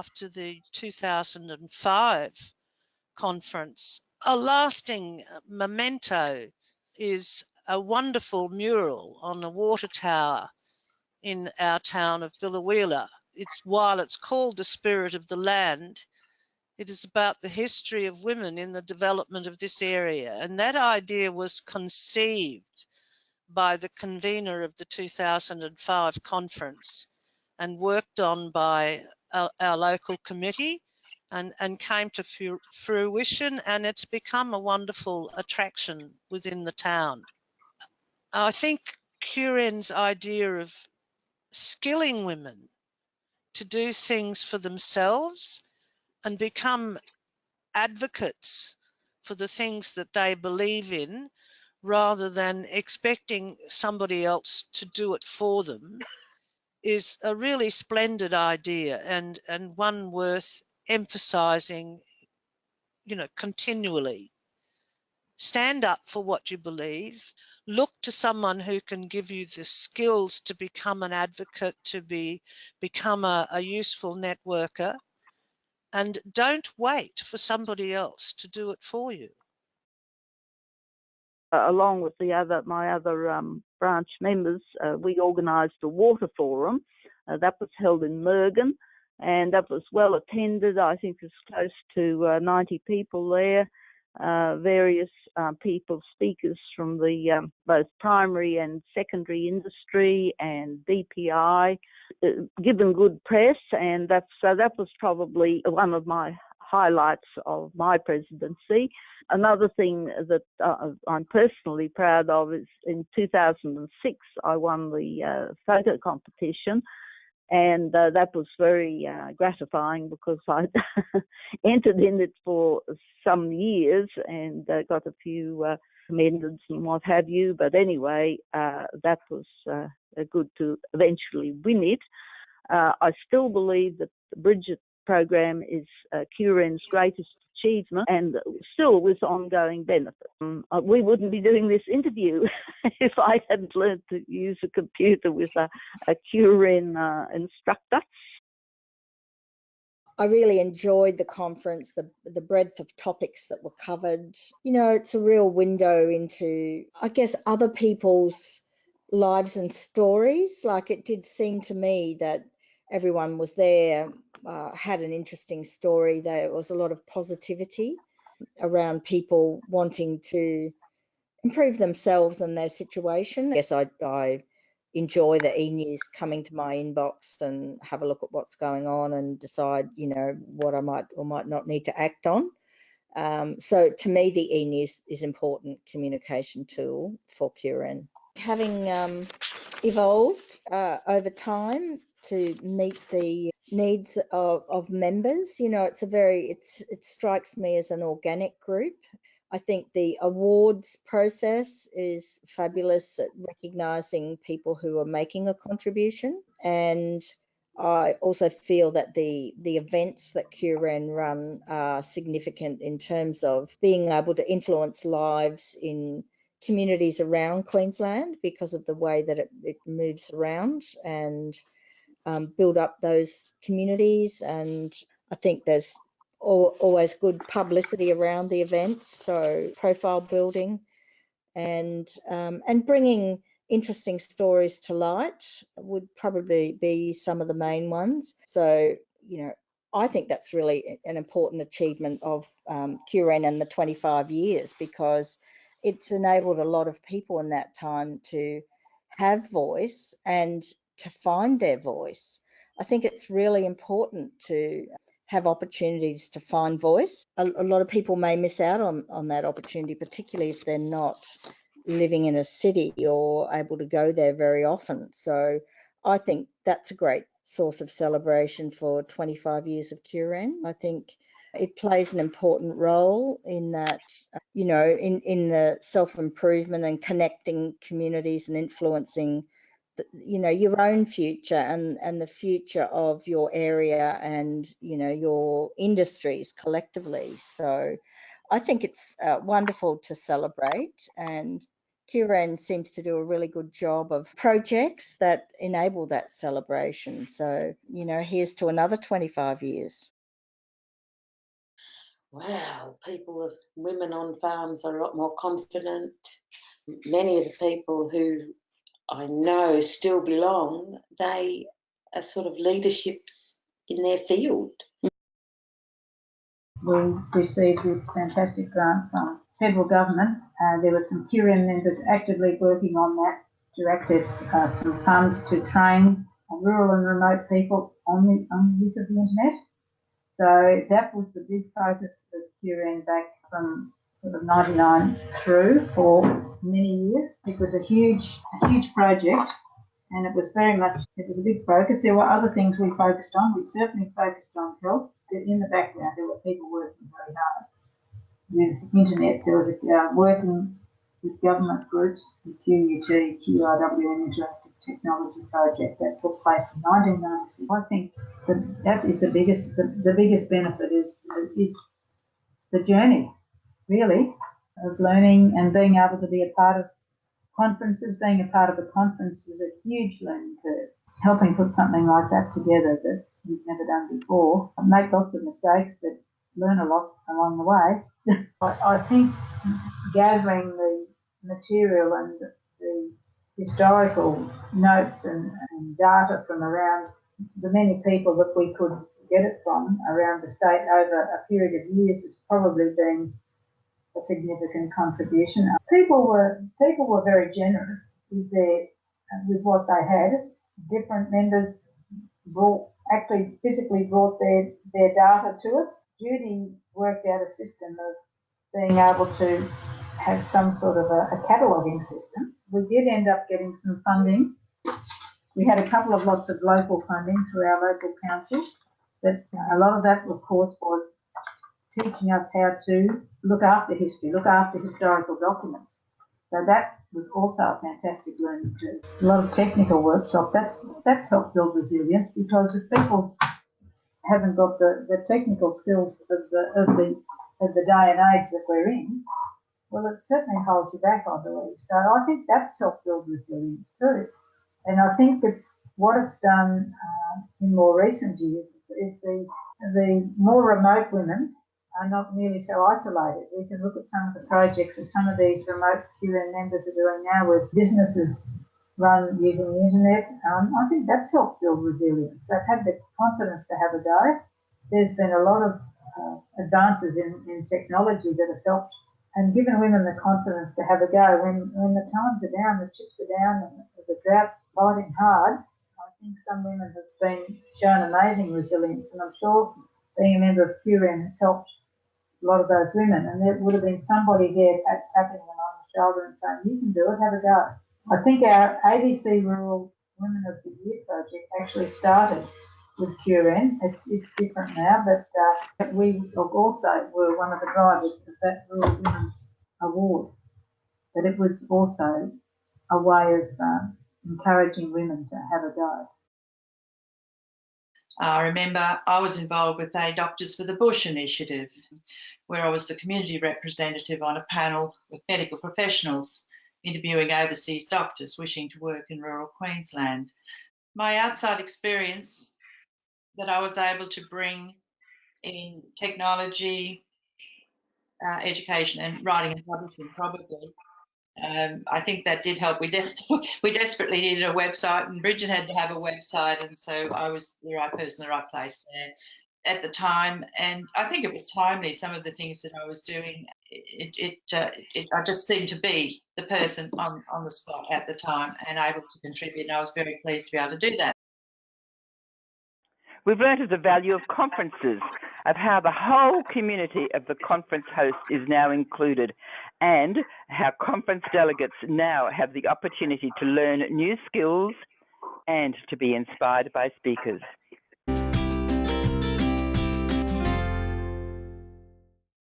after the 2005 conference. A lasting memento is a wonderful mural on a water tower in our town of Biloela. While it's called The Spirit of the Land, it is about the history of women in the development of this area. And that idea was conceived by the convener of the 2005 conference and worked on by our local committee and came to fruition, and it's become a wonderful attraction within the town. I think Curren's idea of skilling women to do things for themselves and become advocates for the things that they believe in, rather than expecting somebody else to do it for them, is a really splendid idea, and one worth emphasising, continually. Stand up for what you believe. Look to someone who can give you the skills to become an advocate, to become a useful networker, and don't wait for somebody else to do it for you. Along with my other branch members, we organised a water forum that was held in Mergen, and that was well attended. I think there's close to 90 people there, various people, speakers from the both primary and secondary industry and DPI, given good press, and that was probably one of my highlights of my presidency. Another thing that I'm personally proud of is in 2006 I won the photo competition, and that was very gratifying because I entered in it for some years and got a few amendments and what have you. But anyway, that was good to eventually win it. I still believe that the Bridget program is Curren's greatest achievement and still with ongoing benefit. We wouldn't be doing this interview if I hadn't learned to use a computer with a Curren instructor. I really enjoyed the conference, the breadth of topics that were covered. It's a real window into, I guess, other people's lives and stories. Like, it did seem to me that everyone was there, had an interesting story. There was a lot of positivity around people wanting to improve themselves and their situation. I guess I enjoy the e-news coming to my inbox and have a look at what's going on and decide, what I might or might not need to act on. So to me, the e-news is an important communication tool for Curren. Having evolved over time to meet the needs of members, it strikes me as an organic group. I think the awards process is fabulous at recognising people who are making a contribution, and I also feel that the events that Curren run are significant in terms of being able to influence lives in communities around Queensland because of the way that it moves around and build up those communities. And I think there's always good publicity around the events, so profile building and bringing interesting stories to light would probably be some of the main ones. So, I think that's really an important achievement of Curren and the 25 years, because it's enabled a lot of people in that time to have voice and to find their voice. I think it's really important to have opportunities to find voice. A lot of people may miss out on that opportunity, particularly if they're not living in a city or able to go there very often. So I think that's a great source of celebration for 25 years of Curren. I think it plays an important role in that, in the self-improvement and connecting communities and influencing your own future and the future of your area and, your industries collectively. So I think it's wonderful to celebrate and QREN seems to do a really good job of projects that enable that celebration. So, here's to another 25 years. Wow, women on farms are a lot more confident. Many of the people who I know still belong, they are sort of leaderships in their field. We received this fantastic grant from federal government. There were some QREN members actively working on that to access some funds to train rural and remote people on the use of the internet. So that was the big focus of QREN back from sort of 99 through for many years. It was a huge project, and it was a big focus. There were other things we focused on. We certainly focused on health. In the background, there were people working very hard with internet. There was working with government groups, the QUT, QRWN Interactive Technology Project that took place in 1996. I think that is the biggest benefit is the journey, really, of learning and being able to be a part of conferences. Being a part of a conference was a huge learning curve. Helping put something like that together that we've never done before. I make lots of mistakes, but learn a lot along the way. I think gathering the material and the historical notes and data from around the many people that we could get it from around the state over a period of years has probably been a significant contribution. People were very generous with what they had. Different members physically brought their data to us. Judy worked out a system of being able to have some sort of a cataloguing system. We did end up getting some funding. We had a couple of lots of local funding through our local councils, but a lot of that, of course, was teaching us how to look after history, look after historical documents. So that was also a fantastic learning too. A lot of technical workshop. That's helped build resilience, because if people haven't got the technical skills of the day and age that we're in, well, it certainly holds you back, I believe. So I think that's helped build resilience too. And I think what it's done in more recent years is the more remote women are not nearly so isolated. We can look at some of the projects that some of these remote QREN members are doing now with businesses run using the internet. I think that's helped build resilience. They've had the confidence to have a go. There's been a lot of advances in technology that have helped and given women the confidence to have a go. When the times are down, the chips are down, and the drought's biting hard, I think some women have been shown amazing resilience, and I'm sure being a member of QREN has helped a lot of those women, and there would have been somebody there tapping them on the shoulder and saying, you can do it, have a go. I think our ABC Rural Women of the Year project actually started with QREN. It's different now, but we also were one of the drivers of that Rural Women's Award. But it was also a way of encouraging women to have a go. I remember I was involved with a Doctors for the Bush initiative, where I was the community representative on a panel with medical professionals interviewing overseas doctors wishing to work in rural Queensland. My outside experience that I was able to bring in technology, education and writing and publishing probably, I think that did help. We desperately needed a website, and Bridget had to have a website, and so I was the right person, the right place there at the time. And I think it was timely. Some of the things that I was doing, I just seemed to be the person on the spot at the time and able to contribute. And I was very pleased to be able to do that. We've learned of the value of conferences, of how the whole community of the conference host is now included, and how conference delegates now have the opportunity to learn new skills and to be inspired by speakers.